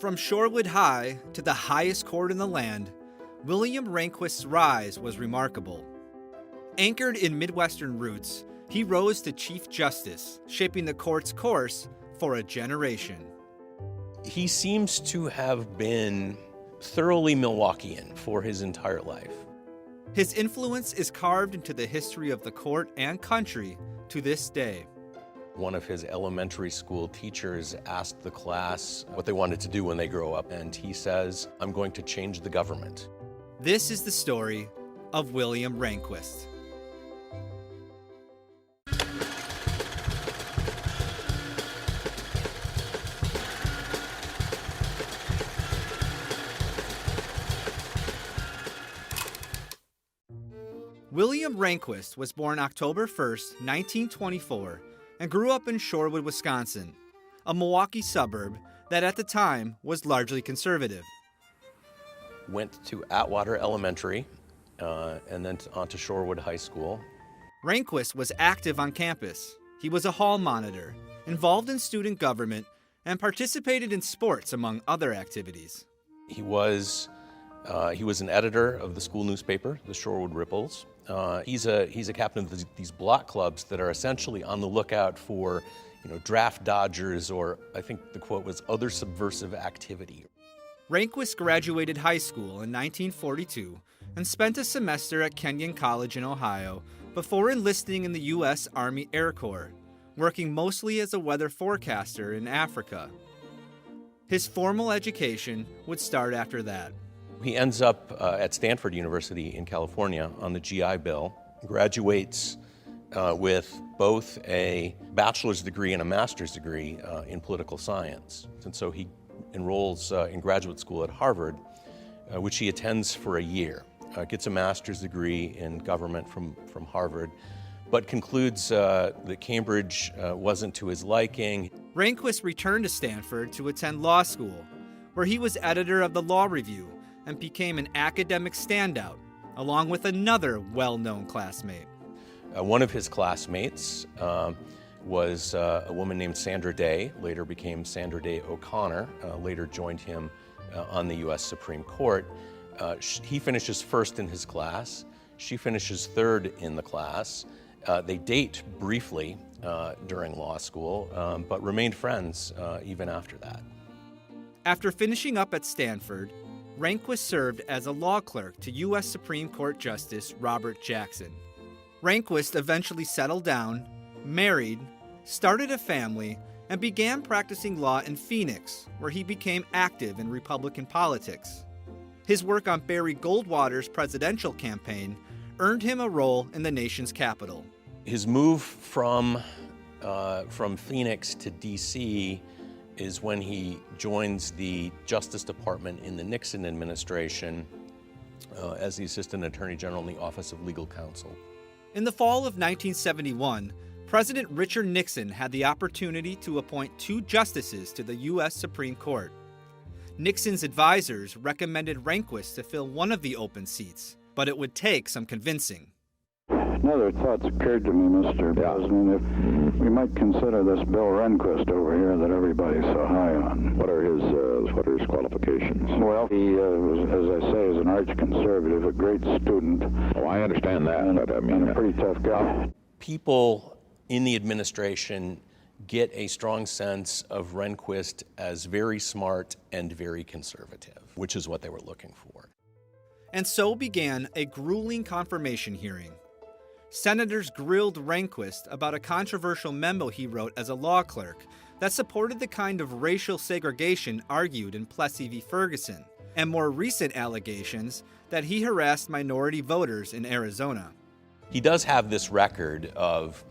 From Shorewood High to the highest court in the land, William Rehnquist's rise was remarkable. Anchored in Midwestern roots, he rose to Chief Justice, shaping the court's course for a generation. He seems to have been thoroughly Milwaukeean for his entire life. His influence is carved into the history of the court and country to this day. One of his elementary school teachers asked the class what they wanted to do when they grow up, and he says, "I'm going to change the government." This is the story of William Rehnquist. William Rehnquist was born October 1st, 1924, and grew up in Shorewood, Wisconsin, a Milwaukee suburb that at the time was largely conservative. Went to Atwater Elementary and then on to Shorewood High School. Rehnquist was active on campus. He was a hall monitor, involved in student government, and participated in sports, among other activities. He was an editor of the school newspaper, the Shorewood Ripples. He's a captain of these block clubs that are essentially on the lookout for, draft dodgers, or I think the quote was other subversive activity. Rehnquist graduated high school in 1942 and spent a semester at Kenyon College in Ohio before enlisting in the U.S. Army Air Corps, working mostly as a weather forecaster in Africa. His formal education would start after that. He ends up at Stanford University in California on the GI Bill, graduates with both a bachelor's degree and a master's degree in political science. And so he enrolls in graduate school at Harvard, which he attends for a year, gets a master's degree in government from Harvard, but concludes that Cambridge wasn't to his liking. Rehnquist returned to Stanford to attend law school, where he was editor of the Law Review and became an academic standout, along with another well-known classmate. One of his classmates was a woman named Sandra Day, later became Sandra Day O'Connor, later joined him on the U.S. Supreme Court. He finishes first in his class. She finishes third in the class. They date briefly during law school, but remained friends even after that. After finishing up at Stanford, Rehnquist served as a law clerk to U.S. Supreme Court Justice Robert Jackson. Rehnquist eventually settled down, married, started a family, and began practicing law in Phoenix, where he became active in Republican politics. His work on Barry Goldwater's presidential campaign earned him a role in the nation's capital. His move from Phoenix to D.C. is when he joins the Justice Department in the Nixon administration as the Assistant Attorney General in the Office of Legal Counsel. In the fall of 1971, President Richard Nixon had the opportunity to appoint 2 justices to the U.S. Supreme Court. Nixon's advisors recommended Rehnquist to fill one of the open seats, but it would take some convincing. Another thought's occurred to me, Mr. President, if we might consider this Bill Rehnquist over here that everybody's so high on. What are his qualifications? Well, he was, as I say, is an arch-conservative, a great student. Oh, I understand that, and, but I mean... and a pretty tough guy. People in the administration get a strong sense of Rehnquist as very smart and very conservative, which is what they were looking for. And so began a grueling confirmation hearing. Senators grilled Rehnquist about a controversial memo he wrote as a law clerk that supported the kind of racial segregation argued in Plessy v. Ferguson, and more recent allegations that he harassed minority voters in Arizona. He does have this record of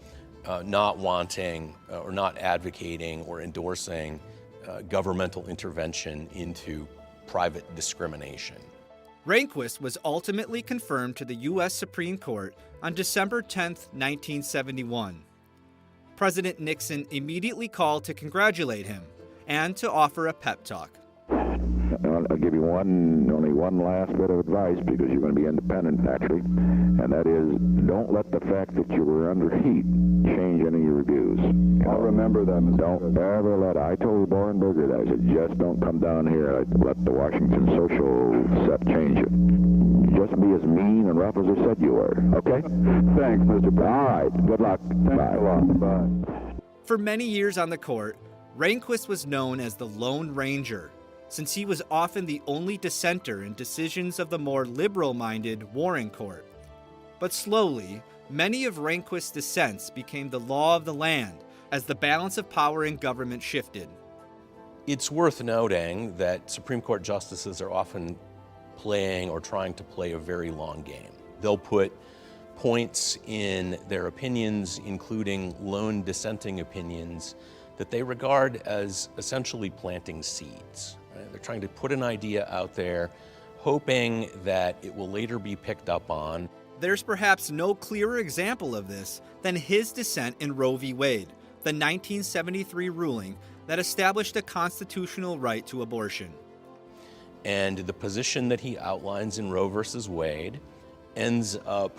not wanting or not advocating or endorsing governmental intervention into private discrimination. Rehnquist was ultimately confirmed to the U.S. Supreme Court on December 10, 1971. President Nixon immediately called to congratulate him and to offer a pep talk. I'll give you only one last bit of advice, because you're going to be independent, actually, and that is, don't let the fact that you were under heat change any of your views. I'll remember that, Mr. Don't President. ever let, I told Borenberger that, I said, just don't come down here and let the Washington social set change you. Just be as mean and rough as I said you were, okay? Thanks, Mr. President. All right, good luck. Thanks Bye. a lot. Bye. For many years on the court, Rehnquist was known as the Lone Ranger, since he was often the only dissenter in decisions of the more liberal-minded Warren Court. But slowly, many of Rehnquist's dissents became the law of the land as the balance of power in government shifted. It's worth noting that Supreme Court justices are often playing or trying to play a very long game. They'll put points in their opinions, including lone dissenting opinions, that they regard as essentially planting seeds. Right? They're trying to put an idea out there, hoping that it will later be picked up on. There's perhaps no clearer example of this than his dissent in Roe v. Wade, the 1973 ruling that established a constitutional right to abortion. And the position that he outlines in Roe versus Wade ends up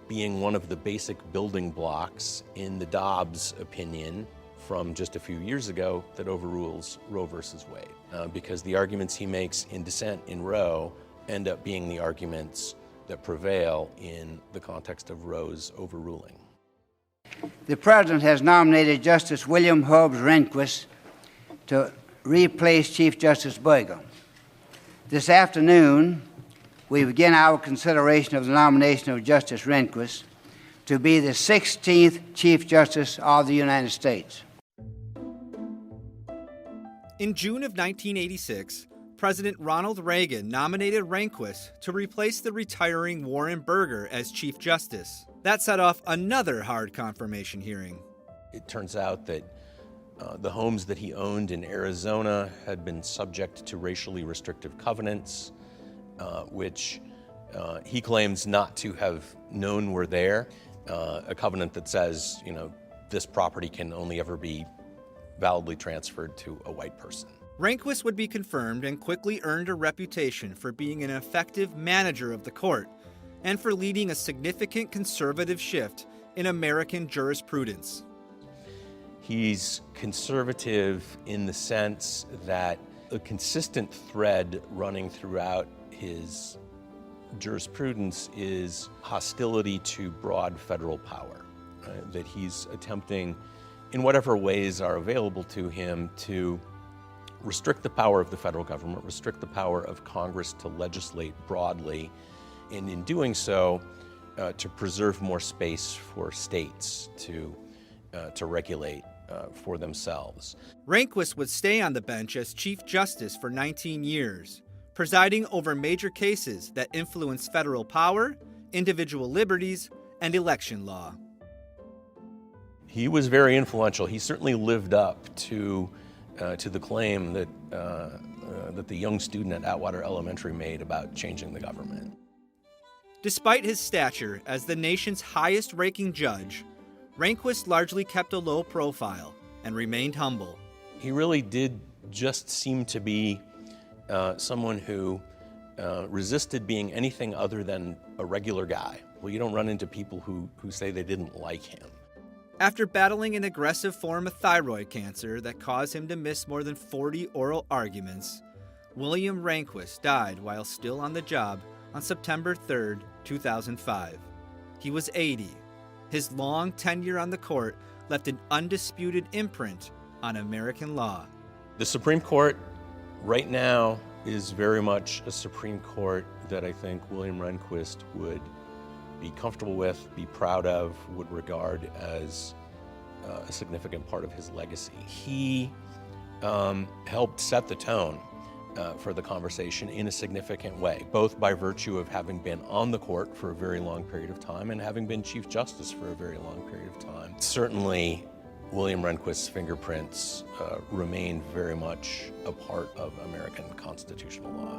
being one of the basic building blocks in the Dobbs opinion from just a few years ago that overrules Roe versus Wade. Because the arguments he makes in dissent in Roe end up being the arguments that prevail in the context of Roe's overruling. The President has nominated Justice William Hobbs Rehnquist to replace Chief Justice Burger. This afternoon, we begin our consideration of the nomination of Justice Rehnquist to be the 16th Chief Justice of the United States. In June of 1986, President Ronald Reagan nominated Rehnquist to replace the retiring Warren Burger as Chief Justice. That set off another hard confirmation hearing. It turns out that the homes that he owned in Arizona had been subject to racially restrictive covenants, which he claims not to have known were there. A covenant that says, this property can only ever be validly transferred to a white person. Rehnquist would be confirmed and quickly earned a reputation for being an effective manager of the court and for leading a significant conservative shift in American jurisprudence. He's conservative in the sense that a consistent thread running throughout his jurisprudence is hostility to broad federal power, that he's attempting, in whatever ways are available to him, to restrict the power of the federal government, restrict the power of Congress to legislate broadly, and in doing so, to preserve more space for states to regulate for themselves. Rehnquist would stay on the bench as Chief Justice for 19 years, presiding over major cases that influence federal power, individual liberties, and election law. He was very influential. He certainly lived up to the claim that the young student at Atwater Elementary made about changing the government. Despite his stature as the nation's highest-ranking judge, Rehnquist largely kept a low profile and remained humble. He really did just seem to be someone who resisted being anything other than a regular guy. Well, you don't run into people who say they didn't like him. After battling an aggressive form of thyroid cancer that caused him to miss more than 40 oral arguments, William Rehnquist died while still on the job on September 3, 2005. He was 80. His long tenure on the court left an undisputed imprint on American law. The Supreme Court right now is very much a Supreme Court that I think William Rehnquist would be comfortable with, be proud of, would regard as a significant part of his legacy. He helped set the tone for the conversation in a significant way, both by virtue of having been on the court for a very long period of time and having been Chief Justice for a very long period of time. Certainly, William Rehnquist's fingerprints remain very much a part of American constitutional law.